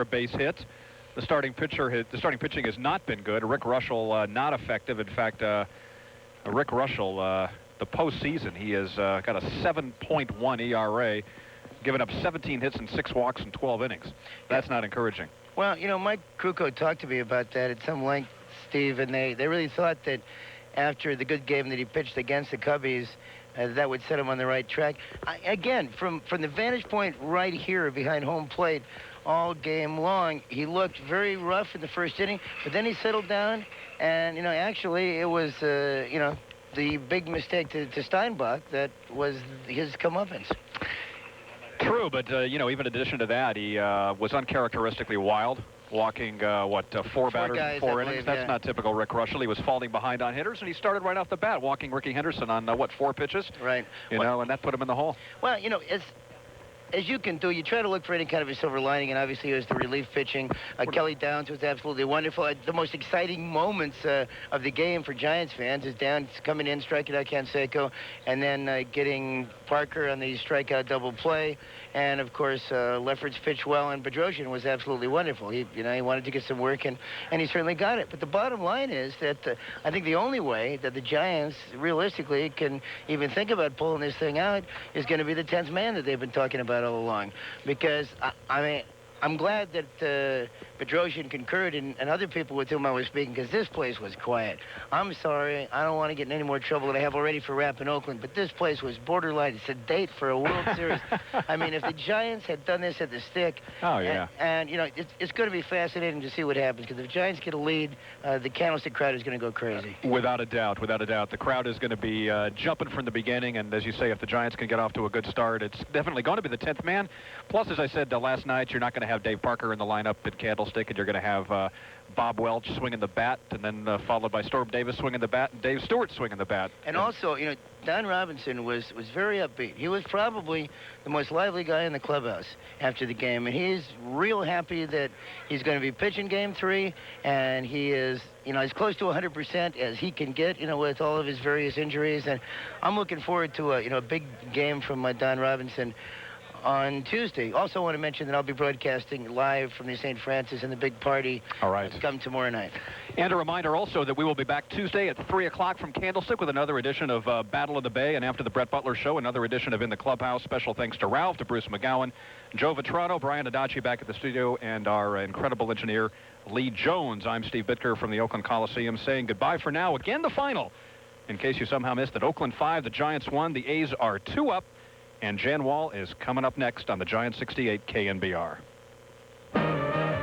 extra base hit. The starting pitching has not been good. Rick Russell not effective. In fact, Rick Russell, the postseason, he has got a 7.1 ERA, given up 17 hits and 6 walks in 12 innings. That's not encouraging. Well, you know, Mike Krukow talked to me about that at some length, Steve, and they really thought that after the good game that he pitched against the Cubbies, that would set him on the right track. Again, from the vantage point right here behind home plate, all game long, he looked very rough in the first inning, but then he settled down, and, you know, actually it was, you know, the big mistake to Steinbach that was his comeuppance. True, but, you know, even in addition to that, he was uncharacteristically wild, walking, four batters in 4 innings. That's not typical Rick Russell. He was falling behind on hitters, and he started right off the bat, walking Ricky Henderson on, 4 pitches? Right. You know, and that put him in the hole. Well, you know, as you can do, you try to look for any kind of a silver lining, and obviously it was the relief pitching. Kelly Downs was absolutely wonderful. The most exciting moments of the game for Giants fans is Downs coming in, striking out Canseco, and then getting Parker on the strikeout double play. And, of course, Lefferts pitched well, and Bedrosian was absolutely wonderful. He wanted to get some work, and he certainly got it. But the bottom line is that I think the only way that the Giants realistically can even think about pulling this thing out is going to be the 10th man that they've been talking about all along. Because, I mean, I'm glad that Bedrosian concurred and other people with whom I was speaking, because this place was quiet. I'm sorry. I don't want to get in any more trouble than I have already for rap in Oakland, but this place was borderline sedate for a World Series. I mean, if the Giants had done this at the stick, oh, yeah. And you know, it's going to be fascinating to see what happens, because if the Giants get a lead, the Candlestick crowd is going to go crazy. Without a doubt, without a doubt. The crowd is going to be jumping from the beginning, and as you say, if the Giants can get off to a good start, it's definitely going to be the 10th man. Plus, as I said last night, you're not going to have Dave Parker in the lineup at Candlestick, and you're going to have Bob Welch swinging the bat, and then followed by Storm Davis swinging the bat, and Dave Stewart swinging the bat. And also, you know, Don Robinson was very upbeat. He was probably the most lively guy in the clubhouse after the game, and he's real happy that he's going to be pitching Game 3, and he is, you know, as close to 100% as he can get, you know, with all of his various injuries. And I'm looking forward to a big game from Don Robinson on Tuesday. Also want to mention that I'll be broadcasting live from the St. Francis and the big party. All right. Come tomorrow night. And a reminder also that we will be back Tuesday at 3 o'clock from Candlestick with another edition of Battle of the Bay, and after the Brett Butler Show, another edition of In the Clubhouse. Special thanks to Ralph, to Bruce McGowan, Joe Vitrano, Brian Adachi back at the studio, and our incredible engineer, Lee Jones. I'm Steve Bitker from the Oakland Coliseum saying goodbye for now. Again, the final, in case you somehow missed it. Oakland 5, the Giants 1. The A's are 2 up. And Jan Wall is coming up next on the Giant 68 KNBR.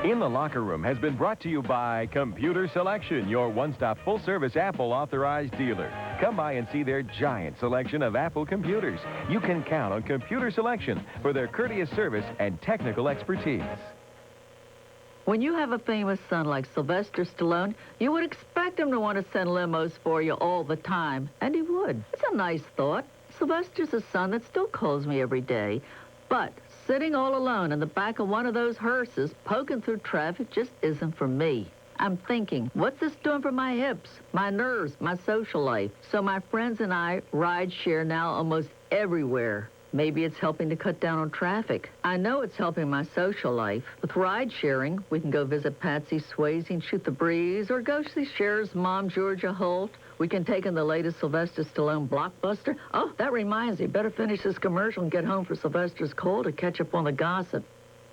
In the Locker Room has been brought to you by Computer Selection, your one-stop full-service Apple authorized dealer. Come by and see their giant selection of Apple computers. You can count on Computer Selection for their courteous service and technical expertise. When you have a famous son like Sylvester Stallone, you would expect him to want to send limos for you all the time. And he would. It's a nice thought. Sylvester's a son that still calls me every day. But sitting all alone in the back of one of those hearses, poking through traffic, just isn't for me. I'm thinking, what's this doing for my hips, my nerves, my social life? So my friends and I ride share now almost everywhere. Maybe it's helping to cut down on traffic. I know it's helping my social life. With ride sharing, we can go visit Patsy Swayze and shoot the breeze, or go see Cher's mom, Georgia Holt. We can take in the latest Sylvester Stallone blockbuster. Oh, that reminds me, better finish this commercial and get home for Sylvester's call to catch up on the gossip.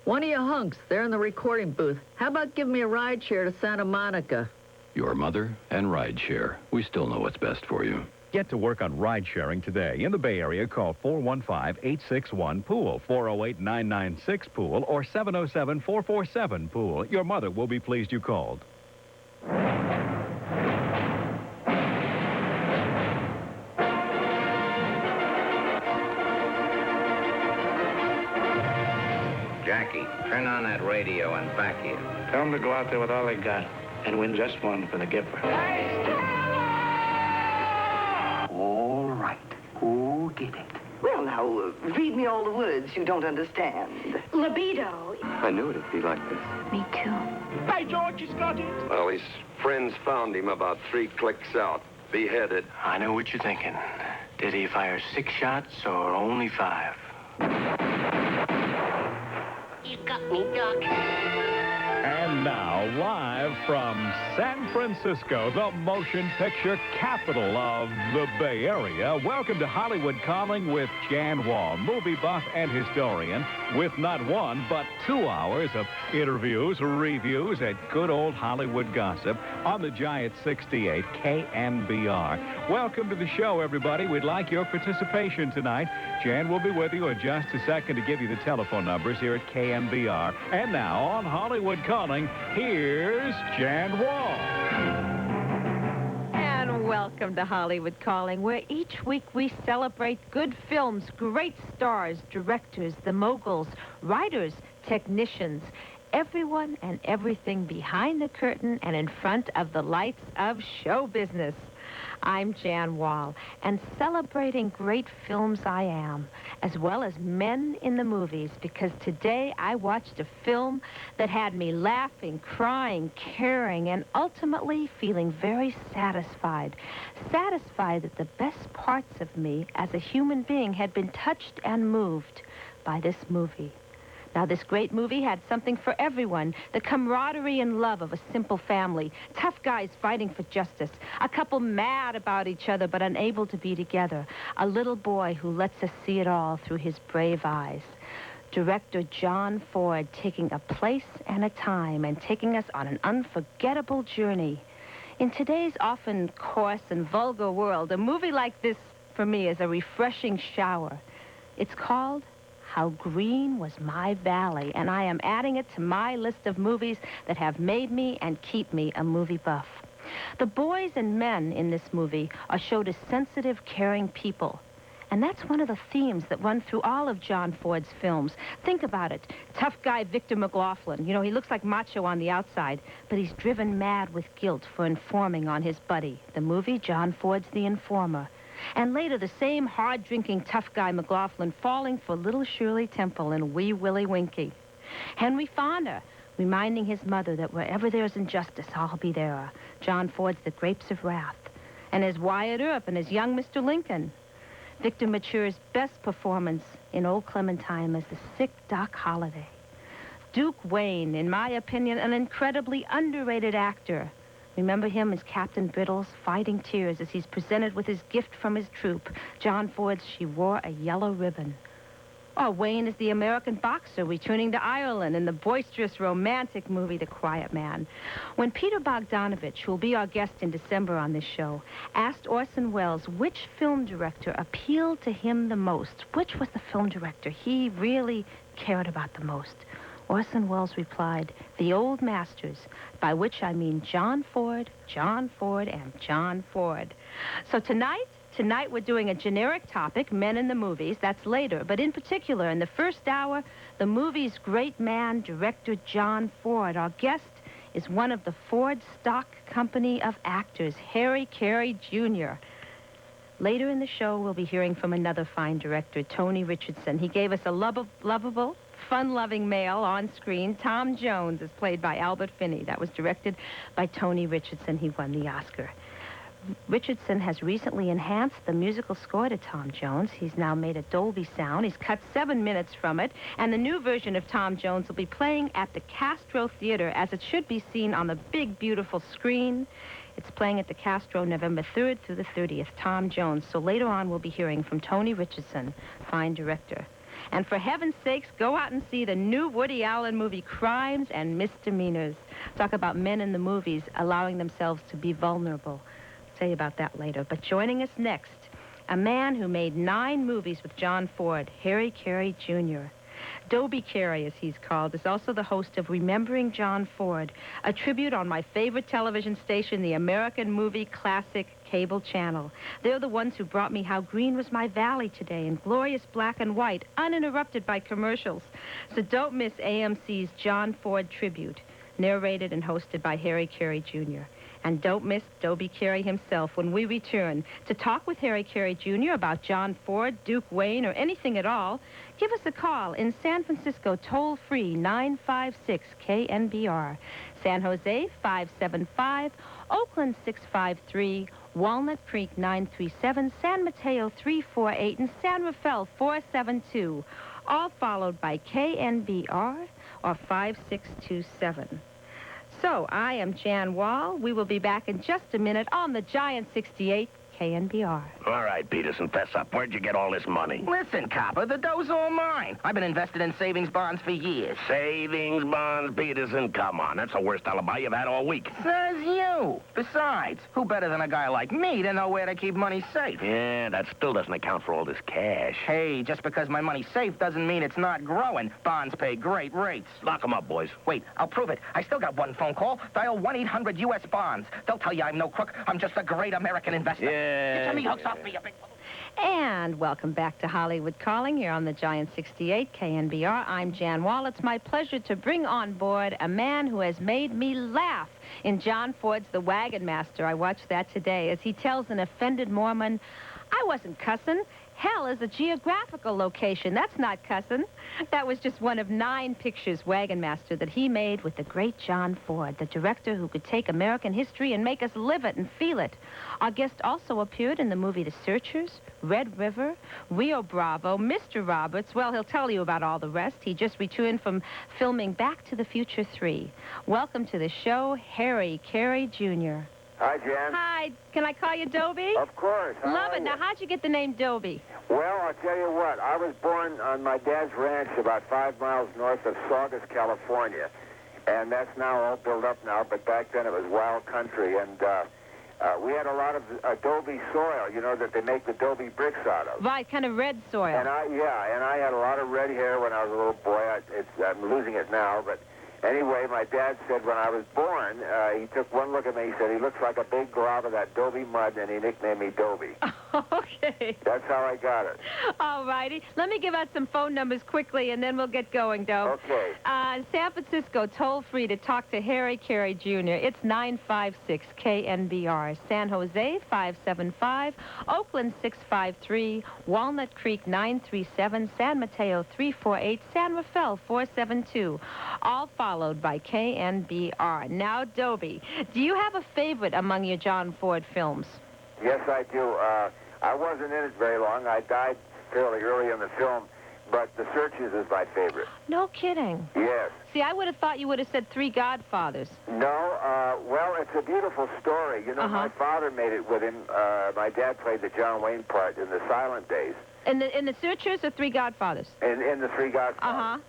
One of you hunks, they're in the recording booth. How about giving me a ride share to Santa Monica? Your mother and ride share. We still know what's best for you. Get to work on ride-sharing today. In the Bay Area, call 415-861-POOL, 408-996-POOL, or 707-447-POOL. Your mother will be pleased you called. Jackie, turn on that radio and back here. Tell them to go out there with all they got and win just one for the Gipper. All right. Who did it? Well, now, read me all the words you don't understand. Libido. I knew it'd be like this. Me too. Hey, George, he's got it. Well, his friends found him about 3 clicks out, beheaded. I know what you're thinking. Did he fire 6 shots or only 5? You got me, Doc. now, live from San Francisco, the motion picture capital of the Bay Area, welcome to Hollywood Calling with Jan Wall, movie buff and historian, with not 1, but 2 hours of interviews, reviews, and good old Hollywood gossip on the Giant 68 KNBR. Welcome to the show, everybody. We'd like your participation tonight. Jan will be with you in just a second to give you the telephone numbers here at KNBR. And now, on Hollywood Calling, here's Jan Wall. And welcome to Hollywood Calling, where each week we celebrate good films, great stars, directors, the moguls, writers, technicians, everyone and everything behind the curtain and in front of the lights of show business. I'm Jan Wall, and celebrating great films I am, as well as men in the movies, because today I watched a film that had me laughing, crying, caring, and ultimately feeling very satisfied. Satisfied that the best parts of me as a human being had been touched and moved by this movie. Now, this great movie had something for everyone. The camaraderie and love of a simple family. Tough guys fighting for justice. A couple mad about each other but unable to be together. A little boy who lets us see it all through his brave eyes. Director John Ford taking a place and a time and taking us on an unforgettable journey. In today's often coarse and vulgar world, a movie like this, for me, is a refreshing shower. It's called How Green Was My Valley, and I am adding it to my list of movies that have made me and keep me a movie buff. The boys and men in this movie are showed as sensitive, caring people. And that's one of the themes that run through all of John Ford's films. Think about it. Tough guy Victor McLaughlin. You know, he looks like macho on the outside, but he's driven mad with guilt for informing on his buddy. The movie, John Ford's The Informer. And later, the same hard-drinking tough guy McLaughlin falling for little Shirley Temple in Wee Willie Winkie. Henry Fonda, reminding his mother that wherever there's injustice, I'll be there. John Ford's The Grapes of Wrath. And as Wyatt Earp and as young Mr. Lincoln. Victor Mature's best performance in Old Clementine as the sick Doc Holliday. Duke Wayne, in my opinion, an incredibly underrated actor. Remember him as Captain Brittles, fighting tears as he's presented with his gift from his troop, John Ford's She Wore a Yellow Ribbon. Or Wayne is the American boxer returning to Ireland in the boisterous romantic movie The Quiet Man. When Peter Bogdanovich, who will be our guest in December on this show, asked Orson Welles which film director appealed to him the most, which was the film director he really cared about the most, Orson Welles replied, the old masters, by which I mean John Ford, and John Ford. So tonight we're doing a generic topic, men in the movies. That's later. But in particular, in the first hour, the movie's great man, director John Ford. Our guest is one of the Ford Stock Company of actors, Harry Carey Jr. Later in the show, we'll be hearing from another fine director, Tony Richardson. He gave us a lovable, fun-loving male on screen. Tom Jones is played by Albert Finney. That was directed by Tony Richardson. He won the Oscar. Richardson has recently enhanced the musical score to Tom Jones. He's now made a Dolby sound. He's cut 7 minutes from it, and the new version of Tom Jones will be playing at the Castro Theater as it should be seen on the big, beautiful screen. It's playing at the Castro November 3rd through the 30th, Tom Jones. So later on, we'll be hearing from Tony Richardson, fine director. And for heaven's sakes, go out and see the new Woody Allen movie, Crimes and Misdemeanors. Talk about men in the movies allowing themselves to be vulnerable. I'll tell you about that later. But joining us next, a man who made 9 movies with John Ford, Harry Carey Jr. Dobie Carey, as he's called, is also the host of Remembering John Ford, a tribute on my favorite television station, the American Movie Classic cable channel. They're the ones who brought me How Green Was My Valley today in glorious black and white, uninterrupted by commercials. So don't miss AMC's John Ford tribute, narrated and hosted by Harry Carey Jr. And don't miss Dobie Carey himself when we return to talk with Harry Carey Jr. about John Ford, Duke Wayne, or anything at all. Give us a call in San Francisco, toll-free 956-KNBR. San Jose, 575. Oakland, 653. Walnut Creek, 937. San Mateo, 348. And San Rafael, 472. All followed by KNBR or 5627. So, I am Jan Wall. We will be back in just a minute on the Giant 68 KNBR. All right, Peterson, fess up. Where'd you get all this money? Listen, copper, the dough's all mine. I've been invested in savings bonds for years. Savings bonds, Peterson? Come on, that's the worst alibi you've had all week. Says you. Besides, who better than a guy like me to know where to keep money safe? Yeah, that still doesn't account for all this cash. Hey, just because my money's safe doesn't mean it's not growing. Bonds pay great rates. Lock 'em up, boys. Wait, I'll prove it. I still got one phone call. Dial 1-800-US Bonds. They'll tell you I'm no crook. I'm just a great American investor. Yeah. Get your meat hooks off me, you big... And welcome back to Hollywood Calling here on the Giant 68 KNBR. I'm Jan Wall. It's my pleasure to bring on board a man who has made me laugh in John Ford's The Wagon Master. I watched that today as he tells an offended Mormon, I wasn't cussing. Hell is a geographical location. That's not cussing. That was just one of 9 pictures, Wagon Master, that he made with the great John Ford, the director who could take American history and make us live it and feel it. Our guest also appeared in the movie The Searchers, Red River, Rio Bravo, Mr. Roberts. Well, he'll tell you about all the rest. He just returned from filming Back to the Future 3. Welcome to the show, Harry Carey Jr. Hi, Jan. Hi. Can I call you Dobie? Of course. Love it. Now, how'd you get the name Dobie? Well, I'll tell you what. I was born on my dad's ranch about 5 miles north of Saugus, California. And that's now all built up now, but back then it was wild country. And we had a lot of adobe soil, you know, that they make the adobe bricks out of. Right, kind of red soil. And I had a lot of red hair when I was a little boy. I'm losing it now, but... Anyway, my dad said when I was born, he took one look at me. He said, he looks like a big glob of that Dobie mud, and he nicknamed me Dobie. Okay. That's how I got it. All righty. Let me give out some phone numbers quickly, and then we'll get going, Doe. Okay. San Francisco, toll-free to talk to Harry Carey Jr. It's 956-KNBR. San Jose, 575. Oakland, 653. Walnut Creek, 937. San Mateo, 348. San Rafael, 472. All followed by KNBR. Now, Dobie, do you have a favorite among your John Ford films? Yes, I do. I wasn't in it very long. I died fairly early in the film, but The Searchers is my favorite. No kidding. Yes. See, I would have thought you would have said Three Godfathers. No, well, it's a beautiful story. You know, my father made it with him. My dad played the John Wayne part in the silent days. In the Searchers or Three Godfathers? In the Three Godfathers.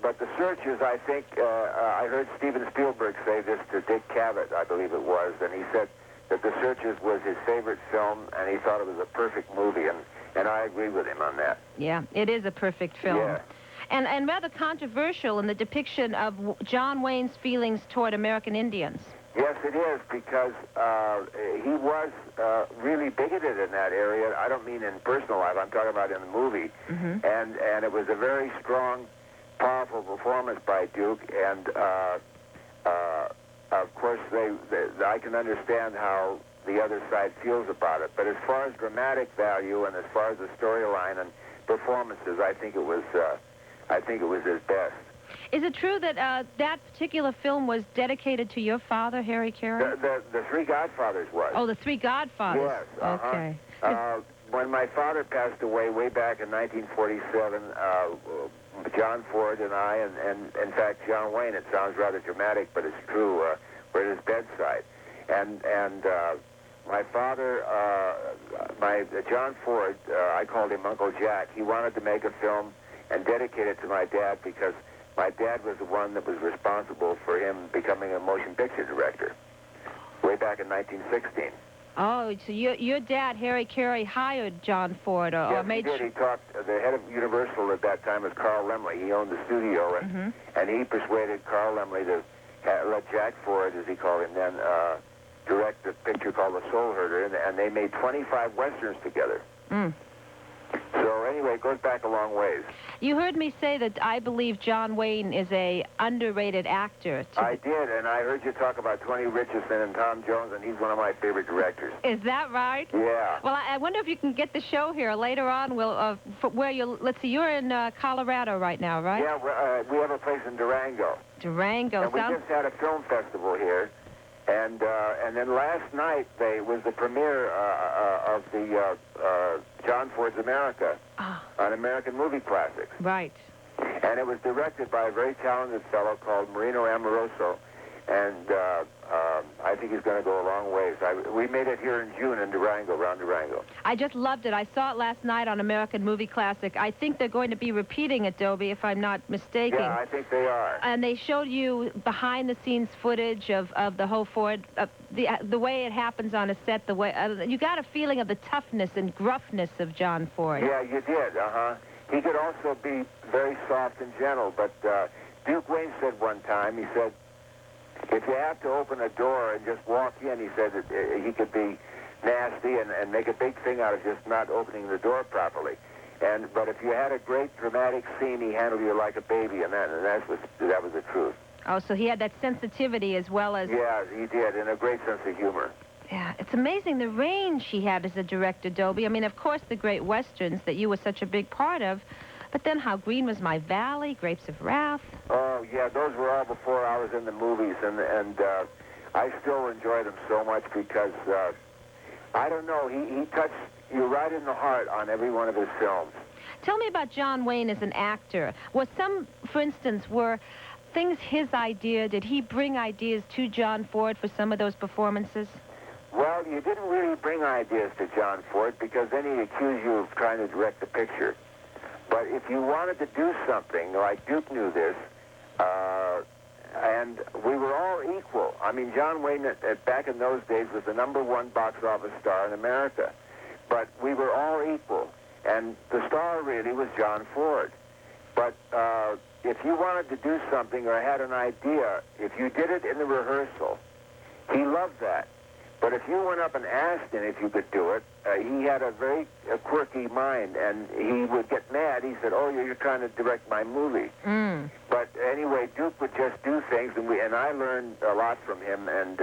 But The Searchers, I think, I heard Steven Spielberg say this to Dick Cavett, I believe it was, and he said that The Searchers was his favorite film, and he thought it was a perfect movie, and I agree with him on that. Yeah, it is a perfect film. Yeah. And rather controversial in the depiction of John Wayne's feelings toward American Indians. Yes, it is, because he was really bigoted in that area. I don't mean in personal life, I'm talking about in the movie. And it was a very strong, powerful performance by Duke, and of course, I can understand how the other side feels about it. But as far as dramatic value and as far as the storyline and performances, I think it was his best. Is it true that that particular film was dedicated to your father, Harry Carey? The Three Godfathers was. Oh, the Three Godfathers. Yes. Okay. When my father passed away way back in 1947, John Ford and I, and in fact John Wayne, it sounds rather dramatic, but it's true, were at his bedside. And my father, John Ford, I called him Uncle Jack. He wanted to make a film and dedicate it to my dad because my dad was the one that was responsible for him becoming a motion picture director way back in 1916. Oh, so your dad, Harry Carey, hired John Ford or made... Yes, he did. He talked, the head of Universal at that time was Carl Laemmle. He owned the studio, and he persuaded Carl Laemmle to let Jack Ford, as he called him then, direct a picture called The Soul Herder, and they made 25 Westerns together. So anyway, it goes back a long ways. You heard me say that I believe John Wayne is a underrated actor. I did, and I heard you talk about Tony Richardson and Tom Jones, and he's one of my favorite directors. Is that right? Yeah. Well, I wonder if you can get the show here later on. We'll where you let's see, you're in Colorado right now, right? Yeah, we have a place in Durango. Durango. And we just had a film festival here. And then last night was the premiere of the John Ford's America, an American movie classic. Right. And it was directed by a very talented fellow called Marino Amoroso, and I think he's going to go a long ways. We made it here in June in Durango, around Durango. I just loved it. I saw it last night on American Movie Classic. I think they're going to be repeating it, Dobie, if I'm not mistaken. Yeah, I think they are. And they showed you behind-the-scenes footage of the whole Ford, the way it happens on a set. The way you got a feeling of the toughness and gruffness of John Ford. Yeah, you did. He could also be very soft and gentle, but Duke Wayne said one time, he said, if you have to open a door and just walk in, he said that he could be nasty and make a big thing out of just not opening the door properly. But if you had a great dramatic scene, he handled you like a baby, and that was the truth. Oh, so he had that sensitivity as well as... Yeah, he did, and a great sense of humor. Yeah, it's amazing the range he had as a director, Dobie. I mean, of course, the great westerns that you were such a big part of, but then How Green Was My Valley, Grapes of Wrath. Oh, yeah, those were all before I was in the movies, and I still enjoy them so much because, I don't know, he touched you right in the heart on every one of his films. Tell me about John Wayne as an actor. For instance, were things his idea? Did he bring ideas to John Ford for some of those performances? Well, you didn't really bring ideas to John Ford because then he'd accuse you of trying to direct the picture. But if you wanted to do something, like Duke knew this, and we were all equal. I mean, John Wayne, back in those days, was the #1 box office star in America. But we were all equal. And the star really was John Ford. But if you wanted to do something or had an idea, if you did it in the rehearsal, he loved that. But if you went up and asked him if you could do it, he had a very quirky mind, and he would get mad. He said, "Oh, you're trying to direct my movie." Mm. But anyway, Duke would just do things, and I learned a lot from him. And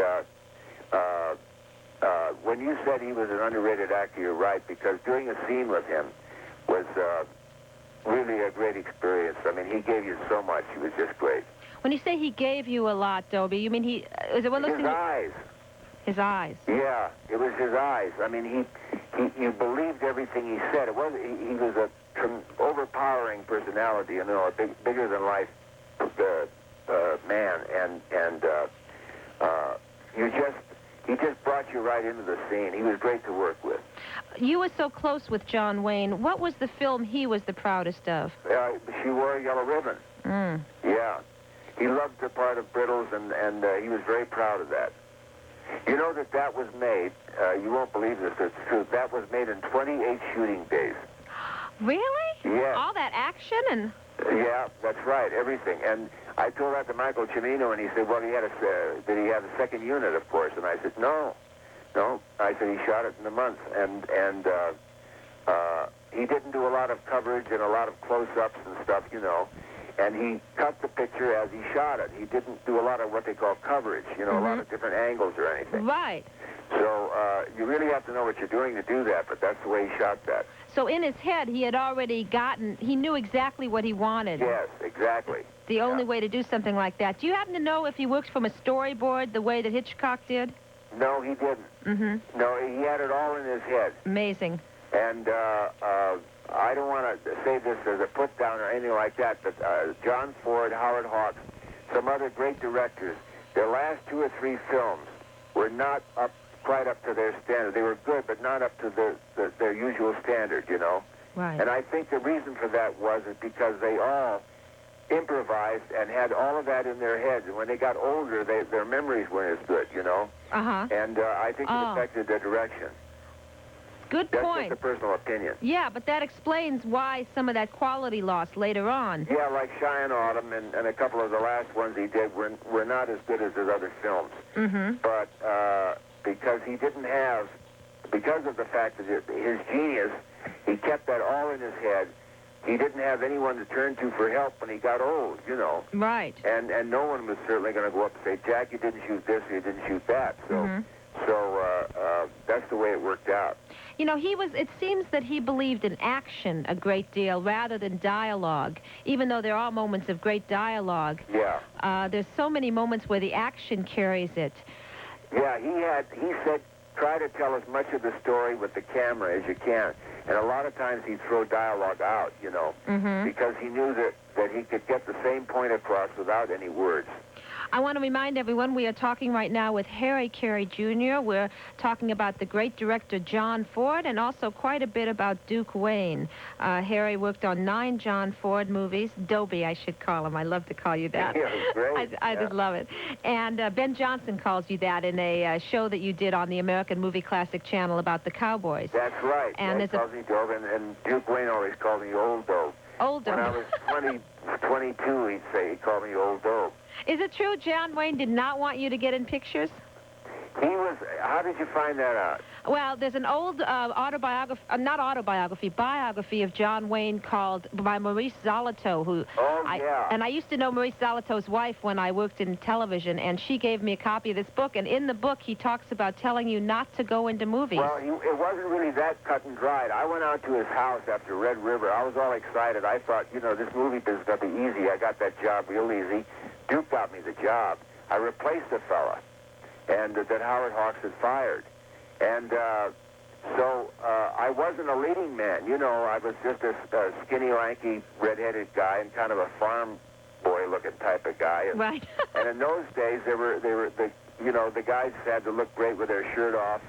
when you said he was an underrated actor, you're right, because doing a scene with him was really a great experience. I mean, he gave you so much. He was just great. When you say he gave you a lot, Dobie, you mean is it one of those things? His eyes. His eyes. Yeah, it was his eyes. I mean, you believed everything he said. It was he was a overpowering personality, you know, a bigger than life man, and he just brought you right into the scene. He was great to work with. You were so close with John Wayne. What was the film he was the proudest of? She Wore a Yellow Ribbon. Mm. Yeah, he loved the part of Brittles, and he was very proud of that. You know that was made, you won't believe this, it's true, that was made in 28 shooting days. Really? Yeah. All that action and... Yeah, that's right, everything. And I told that to Michael Cimino, and he said, well, did he have a second unit, of course? And I said, no. I said, he shot it in a month. And he didn't do a lot of coverage and a lot of close-ups and stuff, you know. And he cut the picture as he shot it. He didn't do a lot of what they call coverage, you know, a lot of different angles or anything. Right. So you really have to know what you're doing to do that, but that's the way he shot that. So in his head, he had already he knew exactly what he wanted. Yes, exactly. The only way to do something like that. Do you happen to know if he worked from a storyboard the way that Hitchcock did? No, he didn't. Mm-hmm. No, he had it all in his head. Amazing. And I don't want to say this as a put-down or anything like that, but John Ford, Howard Hawks, some other great directors, their last 2 or 3 films were not quite up to their standard. They were good, but not up to their usual standard, you know. Right. And I think the reason for that was because they all improvised and had all of that in their heads. And when they got older, their memories weren't as good, you know. Uh-huh. And I think it affected their direction. Good point. That's just a personal opinion. Yeah, but that explains why some of that quality lost later on. Yeah, like Cheyenne Autumn and a couple of the last ones he did were not as good as his other films. Mm-hmm. But because he didn't have, because of the fact that his genius, he kept that all in his head. He didn't have anyone to turn to for help when he got old, you know. Right. And no one was certainly going to go up and say, Jack, you didn't shoot this, or you didn't shoot that. So, that's the way it worked out. You know, it seems that he believed in action a great deal rather than dialogue, even though there are moments of great dialogue. Yeah. There's so many moments where the action carries it. Yeah, he said, try to tell as much of the story with the camera as you can. And a lot of times he'd throw dialogue out, you know, because he knew that he could get the same point across without any words. I want to remind everyone we are talking right now with Harry Carey Jr. We're talking about the great director John Ford and also quite a bit about Duke Wayne. Harry worked on 9 John Ford movies. Dobie, I should call him. I love to call you that. Yeah, great. I just love it. And Ben Johnson calls you that in a show that you did on the American Movie Classic Channel about the Cowboys. That's right. And he calls me Dope, and Duke Wayne always called me Old Dope. Old Dope. When I was 22, he'd call me Old Dope. Is it true John Wayne did not want you to get in pictures? He was. How did you find that out? Well, there's an old biography of John Wayne called by Maurice Zolotow, who. And I used to know Maurice Zolotow's wife when I worked in television, and she gave me a copy of this book. And in the book, he talks about telling you not to go into movies. Well, it wasn't really that cut and dried. I went out to his house after Red River. I was all excited. I thought, this movie business is going to be easy. I got that job real easy. Duke got me the job. I replaced the fella, and that Howard Hawks had fired. And so I wasn't a leading man. I was just a skinny, lanky, red-headed guy and kind of a farm boy-looking type of guy. And, right. And in those days, the guys had to look great with their shirt off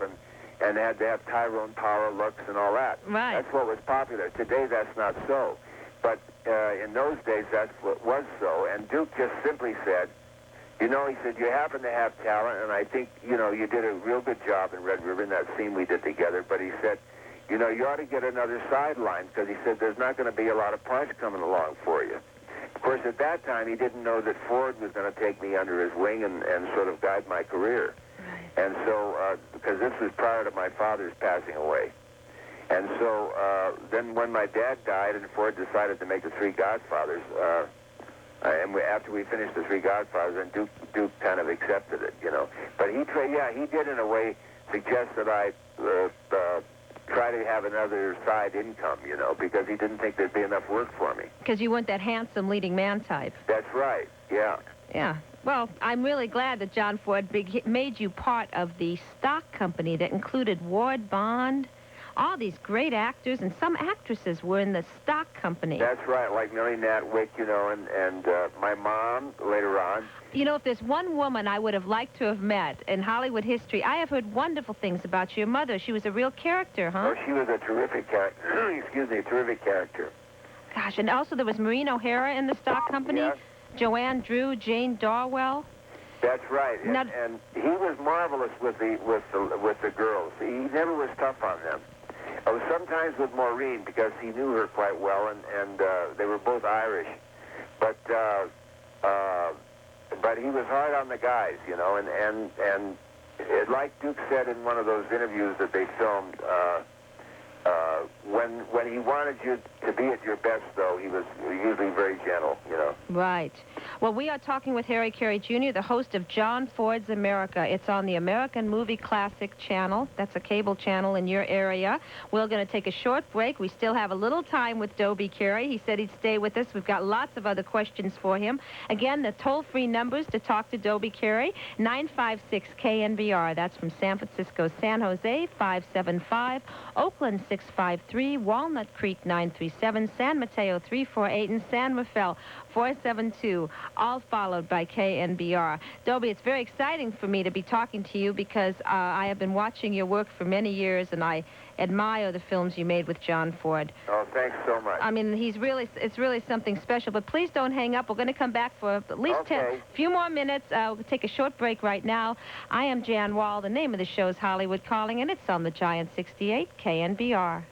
and had to have Tyrone Power looks and all that. Right. That's what was popular. Today, that's not so. But in those days, that's what was so. And Duke just simply said, he said, you happen to have talent, and I think, you did a real good job in Red River in that scene we did together. But he said, you ought to get another sideline, because he said there's not going to be a lot of punch coming along for you. Of course, at that time, he didn't know that Ford was going to take me under his wing and sort of guide my career. Right. And so, because this was prior to my father's passing away. And so then when my dad died and Ford decided to make the Three Godfathers, and after we finished the Three Godfathers, and Duke kind of accepted it, But he did in a way suggest that I try to have another side income, because he didn't think there'd be enough work for me. Because you weren't that handsome leading man type. That's right, yeah. Yeah. Well, I'm really glad that John Ford made you part of the stock company that included Ward Bond. All these great actors and some actresses were in the stock company. That's right, like Millie Natwick, and my mom later on. If there's one woman I would have liked to have met in Hollywood history, I have heard wonderful things about your mother. She was a real character, huh? Oh, she was a terrific character. Excuse me, a terrific character. Gosh, and also there was Maureen O'Hara in the stock company. Yes. Joanne Drew, Jane Darwell. That's right, and he was marvelous with the girls. He never was tough on them. Sometimes with Maureen, because he knew her quite well, and they were both Irish. But he was hard on the guys, and like Duke said in one of those interviews that they filmed, when he wanted you to be at your best, though, he was usually very gentle, Right. Well, we are talking with Harry Carey Jr., the host of John Ford's America. It's on the American Movie Classic channel. That's a cable channel in your area. We're going to take a short break. We still have a little time with Dobie Carey. He said he'd stay with us. We've got lots of other questions for him. Again, the toll-free numbers to talk to Dobie Carey, 956 KNBR. That's from San Francisco, San Jose, 575, Oakland, 653, Walnut Creek, 937, San Mateo, 348, and San Rafael, 472, all followed by KNBR. Dobie, it's very exciting for me to be talking to you because I have been watching your work for many years, and I admire the films you made with John Ford. Oh, thanks so much. I mean, it's really something special. But please don't hang up. We're going to come back for at least a few more minutes. We'll take a short break right now. I am Jan Wall. The name of the show is Hollywood Calling, and it's on the Giant 68 KNBR.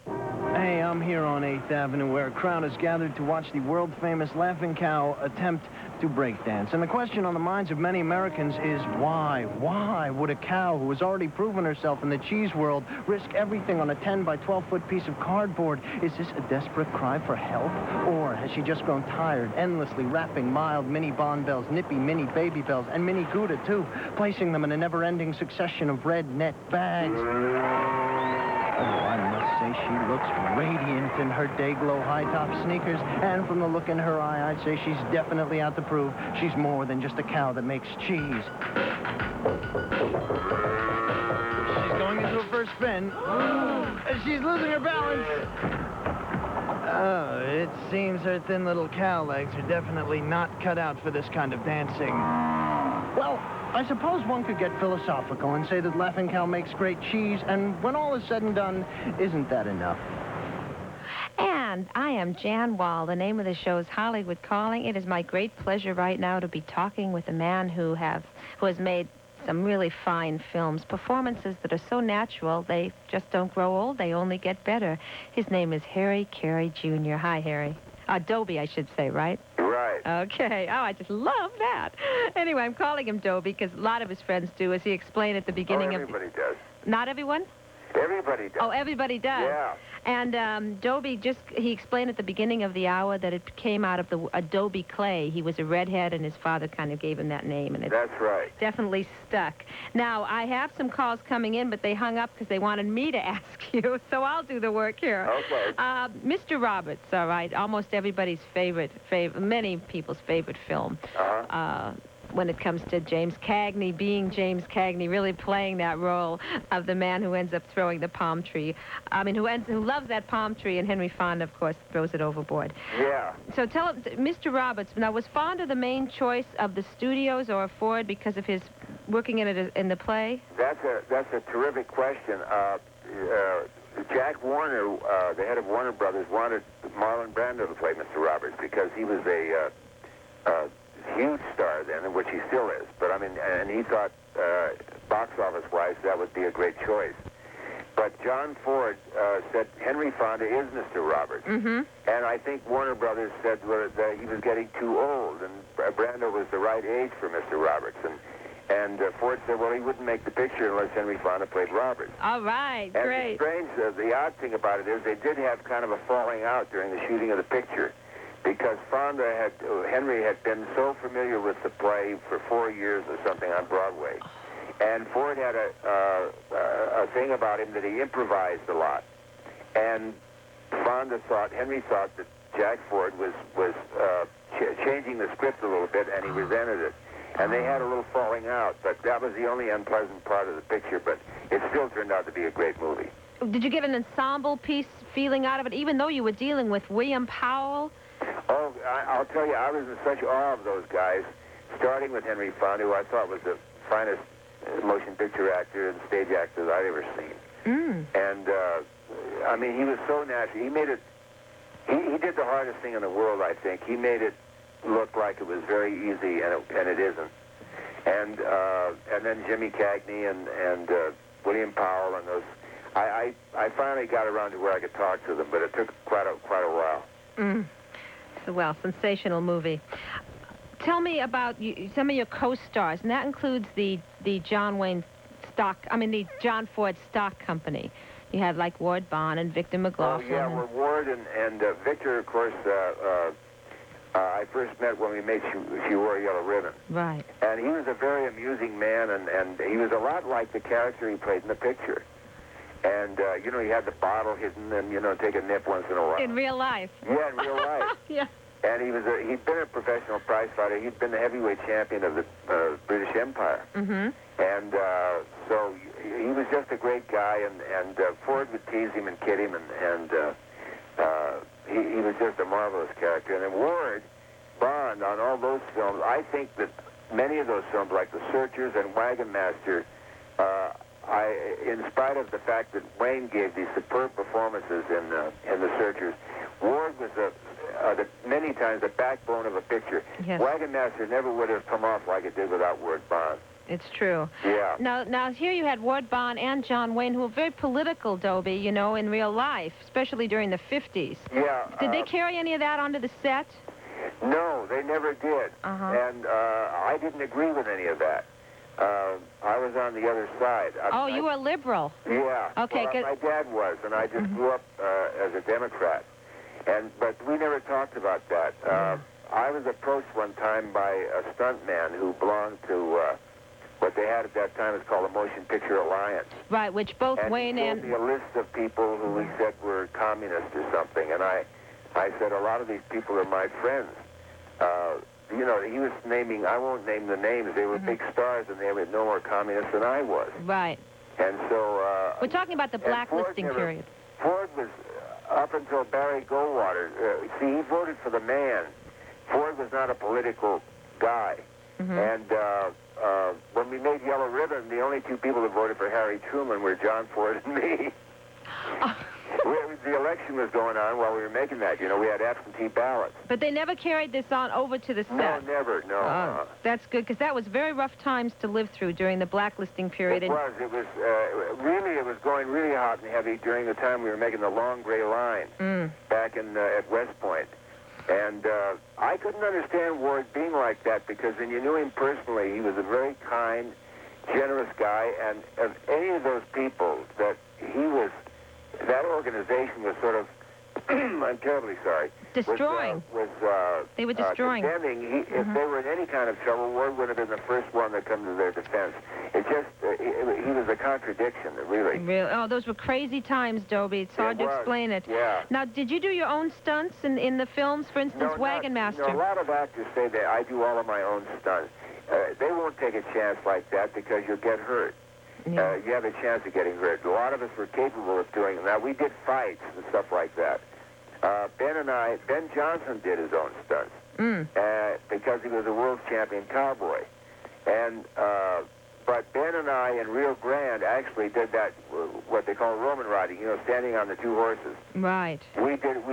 Hey, I'm here on 8th Avenue where a crowd has gathered to watch the world-famous Laughing Cow attempt to breakdance. And the question on the minds of many Americans is why? Why would a cow who has already proven herself in the cheese world risk everything on a 10 by 12-foot piece of cardboard? Is this a desperate cry for help? Or has she just grown tired, endlessly wrapping mild mini Bond bells, nippy mini baby bells, and mini Gouda, too, placing them in a never-ending succession of red net bags? Oh, I must say she looks radiant in her day-glow high-top sneakers, and from the look in her eye, I'd say she's definitely out to prove she's more than just a cow that makes cheese. She's going into her first spin. She's losing her balance. Oh, it seems her thin little cow legs are definitely not cut out for this kind of dancing. Well, I suppose one could get philosophical and say that Laughing Cow makes great cheese, and when all is said and done, isn't that enough? And I am Jan Wall. The name of the show is Hollywood Calling. It is my great pleasure right now to be talking with a man who has made some really fine films, performances that are so natural, they just don't grow old, they only get better. His name is Harry Carey Jr. Hi, Harry. Dobie, I should say, right? Right. Okay. Oh, I just love that. Anyway, I'm calling him Dobie because a lot of his friends do, as he explained at the beginning everybody does. Not everyone? Everybody does. Oh, everybody does. Yeah. And Dobie, he explained at the beginning of the hour that it came out of the Adobe clay. He was a redhead, and his father kind of gave him that name, and it That's right. definitely stuck. Now, I have some calls coming in, but they hung up because they wanted me to ask you, so I'll do the work here. Okay. Mr. Roberts, all right, almost everybody's favorite, many people's favorite film. When it comes to James Cagney, being James Cagney, really playing that role of the man who ends up throwing the palm tree. I mean, who loves that palm tree, and Henry Fonda, of course, throws it overboard. Yeah. So tell him, Mr. Roberts, now, was Fonda the main choice of the studios or Ford because of his working in the play? That's a terrific question. Jack Warner, the head of Warner Brothers, wanted Marlon Brando to play Mr. Roberts because he was a huge star then, which he still is. But I mean, and he thought, box office-wise, that would be a great choice. But John Ford said Henry Fonda is Mr. Roberts. Mm-hmm. And I think Warner Brothers said that he was getting too old, and Brando was the right age for Mr. Roberts. And Ford said, well, he wouldn't make the picture unless Henry Fonda played Roberts. All right, and great. And the odd thing about it is they did have kind of a falling out during the shooting of the picture, because Henry had been so familiar with the play for 4 years or something on Broadway. And Ford had a thing about him that he improvised a lot. And Henry thought that Jack Ford was changing the script a little bit, and he resented it. And they had a little falling out, but that was the only unpleasant part of the picture, but it still turned out to be a great movie. Did you get an ensemble piece feeling out of it, even though you were dealing with William Powell? Oh, I'll tell you, I was in such awe of those guys, starting with Henry Fonda, who I thought was the finest motion picture actor and stage actor that I'd ever seen. Mm. And, I mean, he was so natural. He made it, he did the hardest thing in the world, I think. He made it look like it was very easy, and it isn't. And then Jimmy Cagney and William Powell and those. I finally got around to where I could talk to them, but it took quite a while. Mm. Well, sensational movie. Tell me about some of your co-stars, and that includes the John Ford stock company. You had like Ward Bond and Victor McLaughlin. Oh, yeah, well, Ward and Victor, of course, I first met when we made She Wore a Yellow Ribbon. Right. And he was a very amusing man, and he was a lot like the character he played in the picture. And, he had the bottle hidden and, take a nip once in a while. In real life. Yeah, in real life. Yeah. And he'd been a professional prize fighter. He'd been the heavyweight champion of the British Empire. Mm-hmm. And so he was just a great guy, and Ford would tease him and kid him, and he was just a marvelous character. And then Ward Bond, on all those films, I think that many of those films, like The Searchers and Wagon Master, in spite of the fact that Wayne gave these superb performances in The Searchers, Ward was many times the backbone of a picture. Yes. Wagon Master never would have come off like it did without Ward Bond. It's true. Yeah. Now here you had Ward Bond and John Wayne, who were very political, Dobie, in real life, especially during the 50s. Yeah. Did they carry any of that onto the set? No, they never did. Uh-huh. And I didn't agree with any of that. I was on the other side. You were liberal. Yeah. Okay. Well, my dad was, and I just grew up as a Democrat. But we never talked about that. I was approached one time by a stuntman who belonged to what they had at that time is called the Motion Picture Alliance. Right, which both Wayne and... he gave me a list of people who he said were communists or something, and I said, a lot of these people are my friends. He was naming, I won't name the names, they were big stars, and they were no more communists than I was. Right. And so... we're talking about the blacklisting period. Ford was, up until Barry Goldwater, he voted for the man. Ford was not a political guy. And when we made Yellow Ribbon, the only two people that voted for Harry Truman were John Ford and me. The election was going on while we were making that. You know, we had absentee ballots. But they never carried this on over to the set. No, never, no. That's good, because that was very rough times to live through during the blacklisting period. It was going really hot and heavy during the time we were making the Long Gray Line back at West Point. And I couldn't understand Ward being like that, because when you knew him personally, he was a very kind, generous guy, and of any of those people that that organization was sort of, I'm terribly sorry. Destroying. They were destroying. Condemning. If they were in any kind of trouble, Ward would have been the first one to come to their defense. It just, he was a contradiction, really. Really? Oh, those were crazy times, Dobie. It's hard to explain it. Yeah. Now, did you do your own stunts in the films? For instance, Wagon Master. A lot of actors say that I do all of my own stunts. They won't take a chance like that because you'll get hurt. Yeah. You have a chance of getting hurt. A lot of us were capable of doing it. Now, we did fights and stuff like that. Ben Johnson did his own stunts because he was a world champion cowboy. And but Ben and I in Rio Grande actually did that, what they call Roman riding, you know, standing on the two horses. Right. We did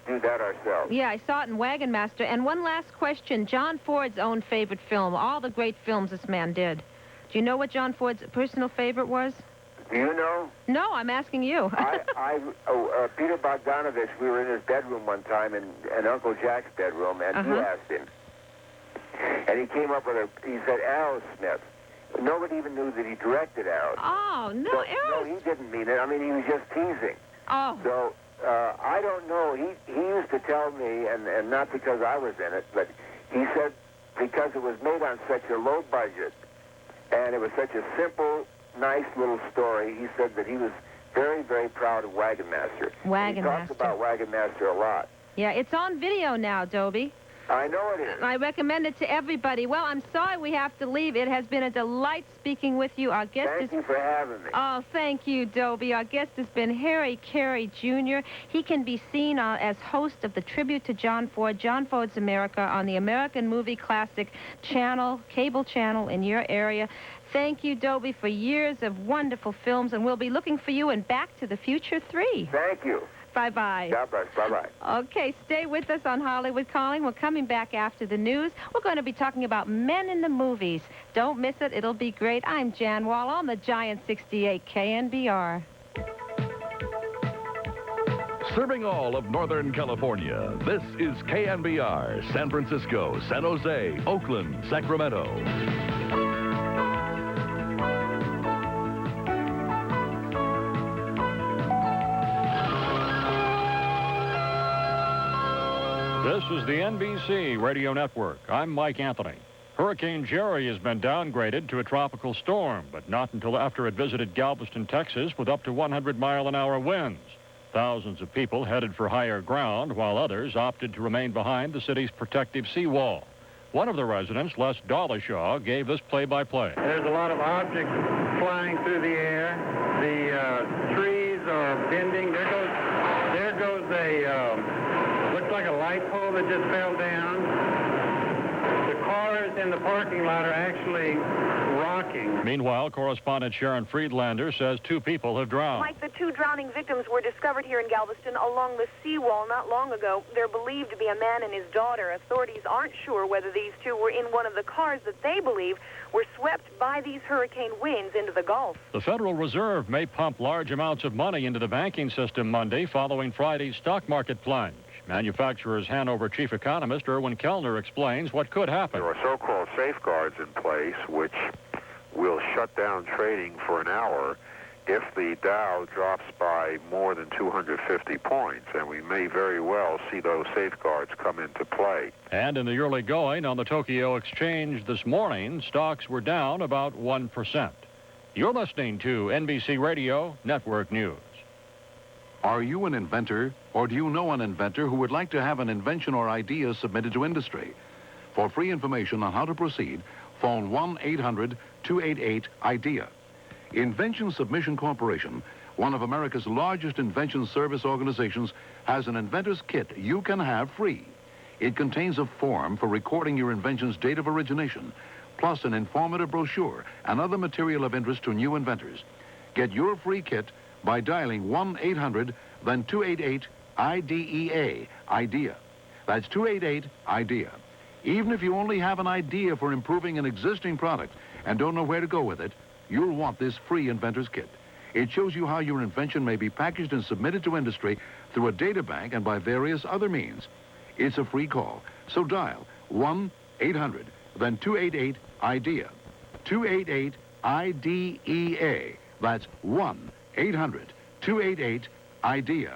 do that ourselves. Yeah, I saw it in Wagon Master. And one last question. John Ford's own favorite film, all the great films this man did. Do you know what John Ford's personal favorite was? Do you know? No, I'm asking you. Peter Bogdanovich, we were in his bedroom one time, in Uncle Jack's bedroom, and he asked him. And he came up with he said, Aerosmith. Nobody even knew that he directed Aerosmith. Oh, no, No, he didn't mean it. I mean, he was just teasing. Oh. So, I don't know. He used to tell me, and not because I was in it, but he said because it was made on such a low budget, and it was such a simple, nice little story, he said that he was very, very proud of Wagon Master. Wagon Master. He talks about Wagon Master a lot. Yeah, it's on video now, Dobie. I know it is. I recommend it to everybody. Well, I'm sorry we have to leave. It has been a delight speaking with you. Our guest Thank you for having me. Oh, thank you, Dobie. Our guest has been Harry Carey, Jr. He can be seen as host of the Tribute to John Ford, John Ford's America, on the American Movie Classic channel, cable channel in your area. Thank you, Dobie, for years of wonderful films, and we'll be looking for you in Back to the Future 3. Thank you. Bye-bye. God bless. Bye-bye. Okay, stay with us on Hollywood Calling. We're coming back after the news. We're going to be talking about men in the movies. Don't miss it. It'll be great. I'm Jan Wall on the Giant 68 KNBR. Serving all of Northern California, this is KNBR, San Francisco, San Jose, Oakland, Sacramento. This is the NBC Radio Network. I'm Mike Anthony. Hurricane Jerry has been downgraded to a tropical storm, but not until after it visited Galveston, Texas, with up to 100-mile-an-hour winds. Thousands of people headed for higher ground, while others opted to remain behind the city's protective seawall. One of the residents, Les Dollishaw, gave this play-by-play. There's a lot of objects flying through the air. The trees are bending. There goes a, looks like a light pole that just fell down. The cars in the parking lot are actually rocking. Meanwhile, correspondent Sharon Friedlander says 2 people have drowned. Mike, the 2 drowning victims were discovered here in Galveston along the seawall not long ago. They're believed to be a man and his daughter. Authorities aren't sure whether these 2 were in one of the cars that they believe were swept by these hurricane winds into the Gulf. The Federal Reserve may pump large amounts of money into the banking system Monday following Friday's stock market plunge. Manufacturers Hanover chief economist Erwin Kellner explains what could happen. There are so-called safeguards in place which will shut down trading for an hour if the Dow drops by more than 250 points, and we may very well see those safeguards come into play. And in the early going on the Tokyo Exchange this morning, stocks were down about 1%. You're listening to NBC Radio Network News. Are you an inventor, or do you know an inventor who would like to have an invention or idea submitted to industry? For free information on how to proceed, phone 1-800-288-IDEA. Invention Submission Corporation, one of America's largest invention service organizations, has an inventor's kit you can have free. It contains a form for recording your invention's date of origination, plus an informative brochure and other material of interest to new inventors. Get your free kit by dialing 1-800, then 288-IDEA, IDEA. That's 288-IDEA. Even if you only have an idea for improving an existing product and don't know where to go with it, you'll want this free inventor's kit. It shows you how your invention may be packaged and submitted to industry through a data bank and by various other means. It's a free call, so dial 1-800, then 288-IDEA. 288-IDEA. That's 1-800-288-IDEA.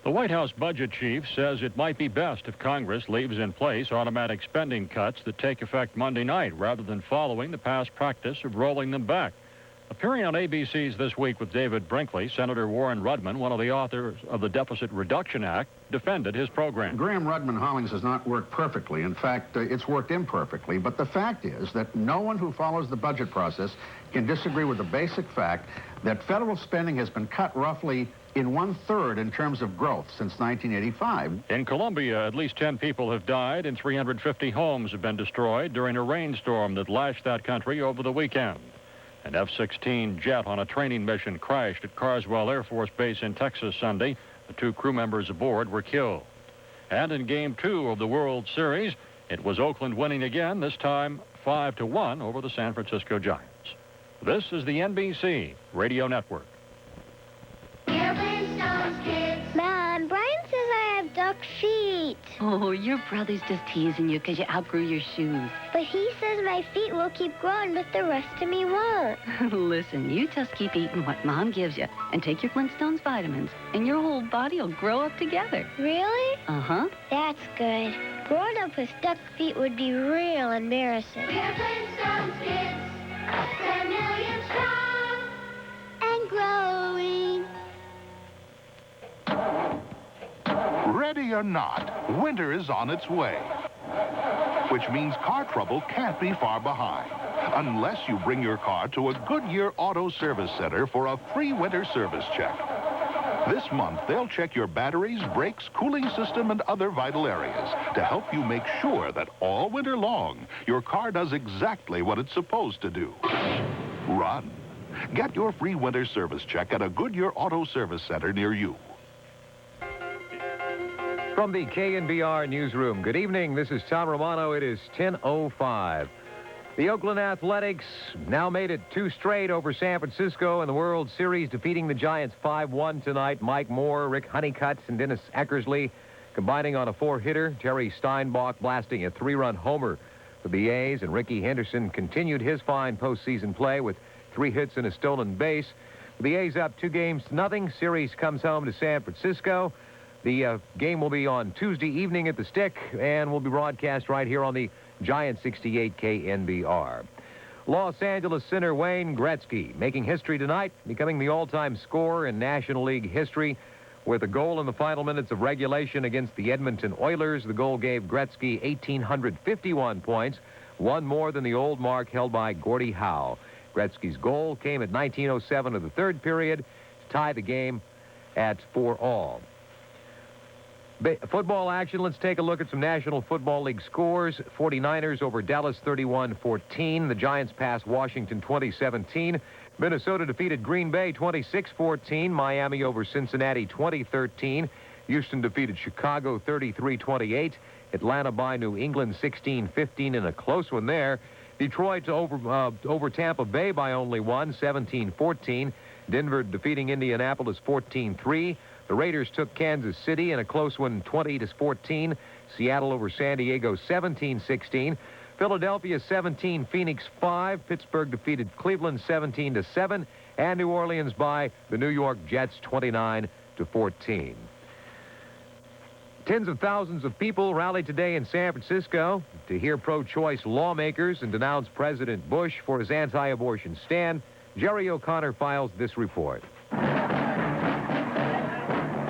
The White House budget chief says it might be best if Congress leaves in place automatic spending cuts that take effect Monday night rather than following the past practice of rolling them back. Appearing on ABC's This Week with David Brinkley, Senator Warren Rudman, one of the authors of the Deficit Reduction Act, defended his program. Graham Rudman Hollings has not worked perfectly. In fact, it's worked imperfectly. But the fact is that no one who follows the budget process can disagree with the basic fact that federal spending has been cut roughly in 1/3 in terms of growth since 1985. In Colombia, at least 10 people have died and 350 homes have been destroyed during a rainstorm that lashed that country over the weekend. An F-16 jet on a training mission crashed at Carswell Air Force Base in Texas Sunday. The 2 crew members aboard were killed. And in Game 2 of the World Series, it was Oakland winning again, this time 5-1 over the San Francisco Giants. This is the NBC Radio Network. Mom, Brian says I have duck feet. Oh, your brother's just teasing you because you outgrew your shoes. But he says my feet will keep growing, but the rest of me won't. Listen, you just keep eating what Mom gives you and take your Flintstones vitamins, and your whole body will grow up together. Really? Uh-huh. That's good. Growing up with duck feet would be real embarrassing. We're Flintstones kids, 10 million strong, and growing. Ready or not, winter is on its way. Which means car trouble can't be far behind. Unless you bring your car to a Goodyear Auto Service Center for a free winter service check. This month, they'll check your batteries, brakes, cooling system, and other vital areas to help you make sure that all winter long, your car does exactly what it's supposed to do. Run. Get your free winter service check at a Goodyear Auto Service Center near you. From the KNBR newsroom, good evening. This is Tom Romano. It is 10:05. The Oakland Athletics now made it 2 straight over San Francisco in the World Series, defeating the Giants 5-1 tonight. Mike Moore, Rick Honeycutt, and Dennis Eckersley combining on a 4-hitter. Terry Steinbach blasting a 3-run homer for the A's, and Ricky Henderson continued his fine postseason play with 3 hits and a stolen base. The A's up 2-0. Series comes home to San Francisco. The game will be on Tuesday evening at the Stick and will be broadcast right here on the Giant 68 KNBR. Los Angeles center Wayne Gretzky making history tonight, becoming the all-time scorer in National League history with a goal in the final minutes of regulation against the Edmonton Oilers. The goal gave Gretzky 1,851 points, one more than the old mark held by Gordie Howe. Gretzky's goal came at 19:07 of the third period to tie the game at 4-all. Football action, let's take a look at some National Football League scores. 49ers over Dallas 31-14. The Giants passed Washington 20-17. Minnesota defeated Green Bay 26-14. Miami over Cincinnati 20-13. Houston defeated Chicago 33-28. Atlanta by New England 16-15 in a close one there. Detroit over Tampa Bay by only 1, 17-14. Denver defeating Indianapolis 14-3. The Raiders took Kansas City in a close one, 20-14. Seattle over San Diego, 17-16. Philadelphia 17, Phoenix 5. Pittsburgh defeated Cleveland 17-7, and New Orleans by the New York Jets 29-14. Tens of thousands of people rallied today in San Francisco to hear pro-choice lawmakers and denounce President Bush for his anti-abortion stand. Jerry O'Connor files this report.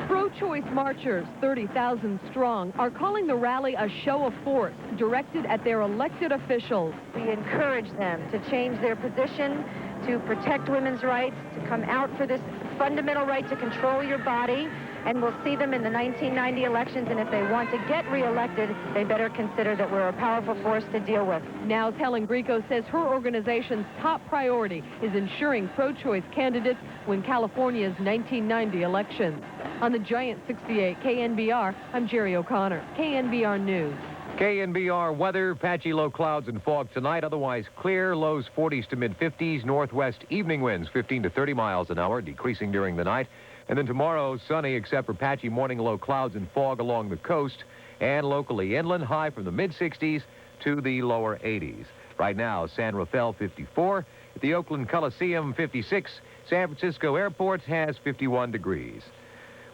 Pro-choice marchers, 30,000 strong, are calling the rally a show of force directed at their elected officials. We encourage them to change their position, to protect women's rights, to come out for this fundamental right to control your body, and we'll see them in the 1990 elections, and if they want to get reelected, they better consider that we're a powerful force to deal with. Now's Helen Grieco says her organization's top priority is ensuring pro-choice candidates win California's 1990 elections. On the Giant 68 KNBR, I'm Jerry O'Connor, KNBR News. KNBR weather, patchy low clouds and fog tonight, otherwise clear, lows 40s to mid-50s, northwest evening winds 15 to 30 miles an hour, decreasing during the night. And then tomorrow, sunny except for patchy morning low clouds and fog along the coast, and locally inland, high from the mid-60s to the lower 80s. Right now, San Rafael 54, at the Oakland Coliseum 56, San Francisco Airport has 51 degrees.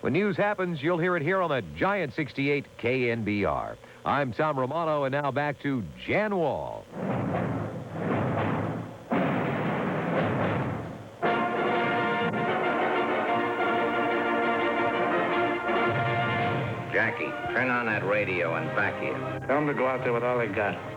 When news happens, you'll hear it here on the Giant 68 KNBR. I'm Tom Romano, and now back to Jan Wall. Jackie, turn on that radio and back here. Tell them to go out there with all they got.